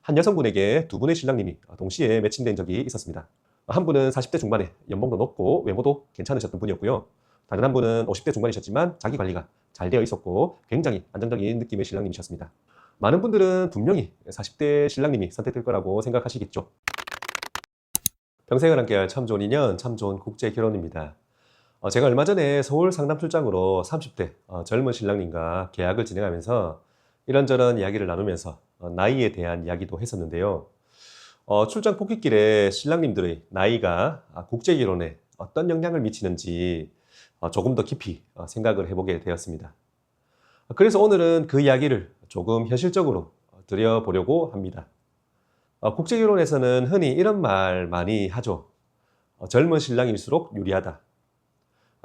한 여성분에게 두 분의 신랑님이 동시에 매칭된 적이 있었습니다. 한 분은 40대 중반에 연봉도 높고 외모도 괜찮으셨던 분이었고요. 다른 한 분은 50대 중반이셨지만 자기 관리가 잘 되어 있었고 굉장히 안정적인 느낌의 신랑님이셨습니다. 많은 분들은 분명히 40대 신랑님이 선택될 거라고 생각하시겠죠. 평생을 함께할 참 좋은 인연, 참 좋은 국제 결혼입니다. 제가 얼마 전에 서울 상담 출장으로 30대 젊은 신랑님과 계약을 진행하면서 이런저런 이야기를 나누면서 나이에 대한 이야기도 했었는데요. 출장 폭깃길에 신랑님들의 나이가 국제 결혼에 어떤 영향을 미치는지 조금 더 깊이 생각을 해보게 되었습니다. 그래서 오늘은 그 이야기를 조금 현실적으로 드려보려고 합니다. 국제 결혼에서는 흔히 이런 말 많이 하죠. 젊은 신랑일수록 유리하다.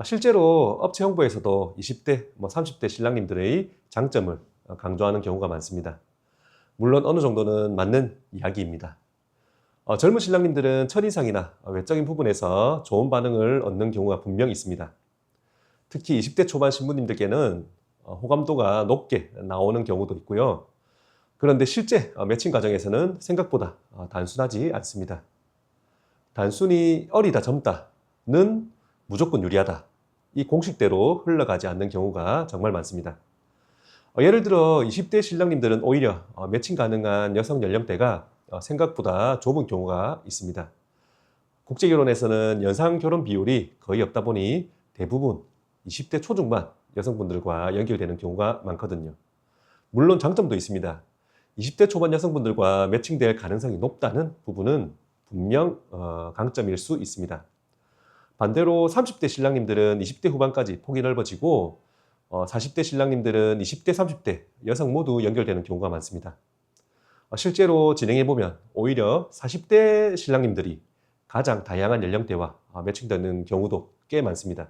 실제로 업체 홍보에서도 20대, 30대 신랑님들의 장점을 강조하는 경우가 많습니다. 물론 어느 정도는 맞는 이야기입니다. 젊은 신랑님들은 첫인상이나 외적인 부분에서 좋은 반응을 얻는 경우가 분명히 있습니다. 특히 20대 초반 신부님들께는 호감도가 높게 나오는 경우도 있고요. 그런데 실제 매칭 과정에서는 생각보다 단순하지 않습니다. 단순히 어리다 젊다는 무조건 유리하다. 이 공식대로 흘러가지 않는 경우가 정말 많습니다. 예를 들어 20대 신랑님들은 오히려 매칭 가능한 여성 연령대가 생각보다 좁은 경우가 있습니다. 국제결혼에서는 연상 결혼 비율이 거의 없다 보니 대부분 20대 초중반 여성분들과 연결되는 경우가 많거든요. 물론 장점도 있습니다. 20대 초반 여성분들과 매칭될 가능성이 높다는 부분은 분명 강점일 수 있습니다. 반대로 30대 신랑님들은 20대 후반까지 폭이 넓어지고 40대 신랑님들은 20대, 30대 여성 모두 연결되는 경우가 많습니다. 실제로 진행해보면 오히려 40대 신랑님들이 가장 다양한 연령대와 매칭되는 경우도 꽤 많습니다.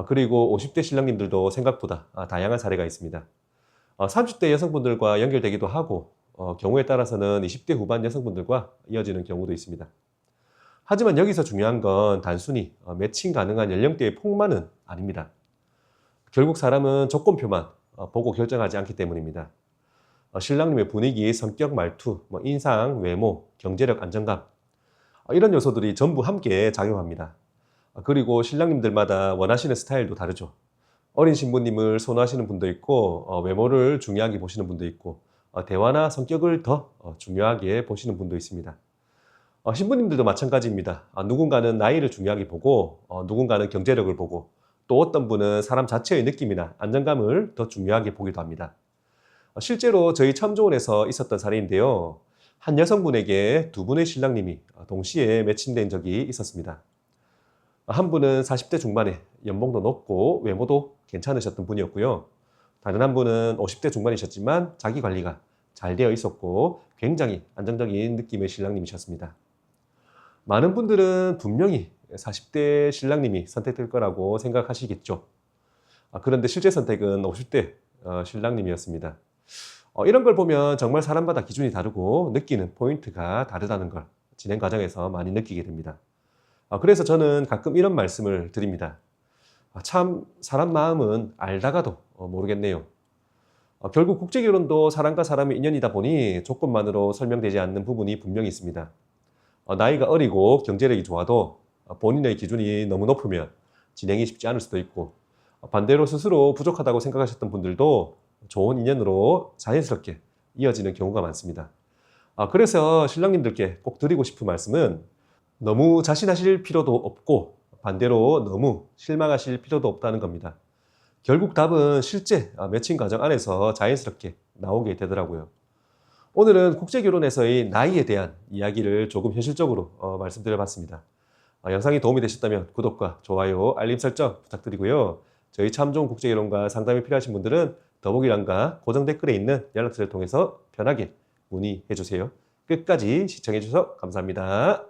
그리고 50대 신랑님들도 생각보다 다양한 사례가 있습니다. 30대 여성분들과 연결되기도 하고 경우에 따라서는 20대 후반 여성분들과 이어지는 경우도 있습니다. 하지만 여기서 중요한 건 단순히 매칭 가능한 연령대의 폭만은 아닙니다. 결국 사람은 조건표만 보고 결정하지 않기 때문입니다. 신랑님의 분위기, 성격, 말투, 인상, 외모, 경제력, 안정감 이런 요소들이 전부 함께 작용합니다. 그리고 신랑님들마다 원하시는 스타일도 다르죠. 어린 신부님을 선호하시는 분도 있고 외모를 중요하게 보시는 분도 있고 대화나 성격을 더 중요하게 보시는 분도 있습니다. 신부님들도 마찬가지입니다. 누군가는 나이를 중요하게 보고 누군가는 경제력을 보고 또 어떤 분은 사람 자체의 느낌이나 안정감을 더 중요하게 보기도 합니다. 실제로 저희 참조원에서 있었던 사례인데요. 한 여성분에게 두 분의 신랑님이 동시에 매칭된 적이 있었습니다. 한 분은 40대 중반에 연봉도 높고 외모도 괜찮으셨던 분이었고요. 다른 한 분은 50대 중반이셨지만 자기 관리가 잘 되어 있었고 굉장히 안정적인 느낌의 신랑님이셨습니다. 많은 분들은 분명히 40대 신랑님이 선택될 거라고 생각하시겠죠. 그런데 실제 선택은 50대 신랑님이었습니다. 이런 걸 보면 정말 사람마다 기준이 다르고 느끼는 포인트가 다르다는 걸 진행 과정에서 많이 느끼게 됩니다. 그래서 저는 가끔 이런 말씀을 드립니다. 참 사람 마음은 알다가도 모르겠네요. 결국 국제결혼도 사람과 사람의 인연이다 보니 조건만으로 설명되지 않는 부분이 분명히 있습니다. 나이가 어리고 경제력이 좋아도 본인의 기준이 너무 높으면 진행이 쉽지 않을 수도 있고 반대로 스스로 부족하다고 생각하셨던 분들도 좋은 인연으로 자연스럽게 이어지는 경우가 많습니다. 그래서 신랑님들께 꼭 드리고 싶은 말씀은 너무 자신하실 필요도 없고 반대로 너무 실망하실 필요도 없다는 겁니다. 결국 답은 실제 매칭 과정 안에서 자연스럽게 나오게 되더라고요. 오늘은 국제결혼에서의 나이에 대한 이야기를 조금 현실적으로 말씀드려봤습니다. 영상이 도움이 되셨다면 구독과 좋아요, 알림 설정 부탁드리고요. 저희 참 좋은 국제결혼과 상담이 필요하신 분들은 더보기란과 고정 댓글에 있는 연락처를 통해서 편하게 문의해 주세요. 끝까지 시청해 주셔서 감사합니다.